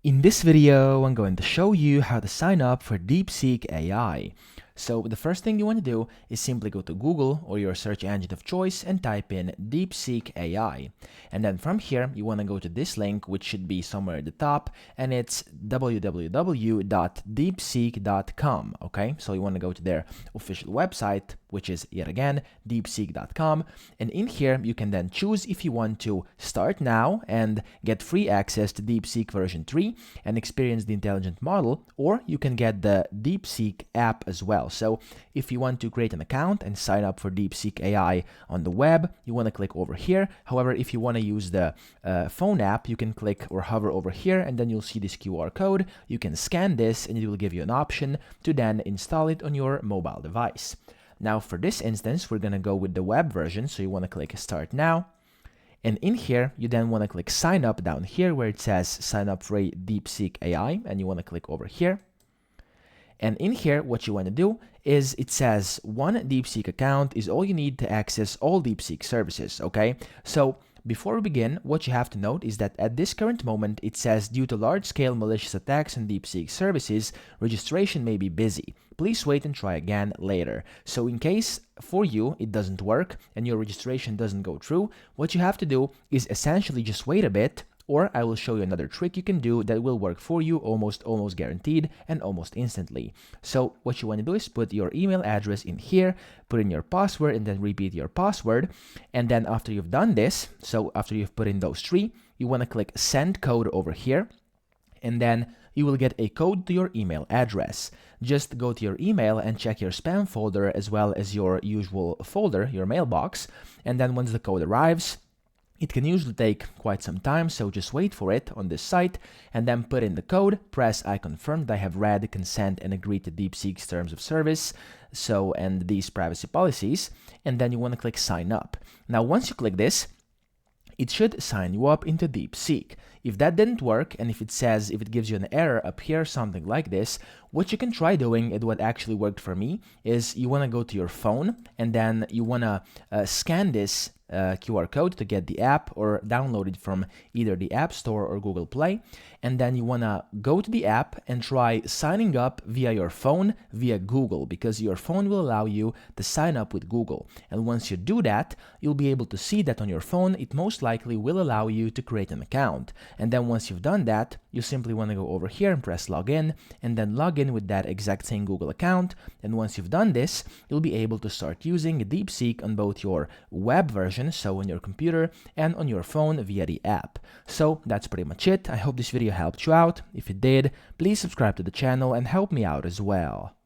In this video, I'm going to show you how to sign up for DeepSeek AI. So the first thing you want to do is simply go to Google or your search engine of choice and type in DeepSeek AI. And then from here, you want to go to this link, which should be somewhere at the top, and it's www.deepseek.com. Okay, so you want to go to their official website, which is yet again deepseek.com. And in here, you can then choose if you want to start now and get free access to DeepSeek version 3 and experience the intelligent model, or you can get the DeepSeek app as well. So if you want to create an account and sign up for DeepSeek AI on the web, you want to click over here. However, if you want to use the phone app, you can click or hover over here, and then you'll see this QR code. You can scan this and it will give you an option to then install it on your mobile device. Now for this instance, we're going to go with the web version. So you want to click start now. And in here, you then want to click sign up down here where it says sign up for a DeepSeek AI, and you want to click over here. And in here, what you want to do is it says one DeepSeek account is all you need to access all DeepSeek services, okay? So before we begin, what you have to note is that at this current moment, it says due to large-scale malicious attacks on DeepSeek services, registration may be busy. Please wait and try again later. So in case for you it doesn't work and your registration doesn't go through, what you have to do is essentially just wait a bit, or I will show you another trick you can do that will work for you almost guaranteed and almost instantly. So what you want to do is put your email address in here, put in your password, and then repeat your password. And then after you've done this, so after you've put in those three, you want to click send code over here, and then you will get a code to your email address. Just go to your email and check your spam folder as well as your usual folder, your mailbox, and then once the code arrives, it can usually take quite some time, so just wait for it on this site and then put in the code, press I confirm that I have read, consent, and agreed to DeepSeek's terms of service, and these privacy policies, and then you want to click sign up. Now, once you click this, it should sign you up into DeepSeek. If that didn't work, and if it gives you an error up here, something like this, what you can try doing, and what actually worked for me, is you want to go to your phone, and then you want to scan this QR code to get the app or download it from either the App Store or Google Play. And then you want to go to the app and try signing up via your phone via Google, because your phone will allow you to sign up with Google. And once you do that, you'll be able to see that on your phone, it most likely will allow you to create an account. And then once you've done that, you simply want to go over here and press login, and then log in with that exact same Google account. And once you've done this, you'll be able to start using DeepSeek on both your web version, so on your computer, and on your phone via the app. So that's pretty much it. I hope this video helped you out. If it did, please subscribe to the channel and help me out as well.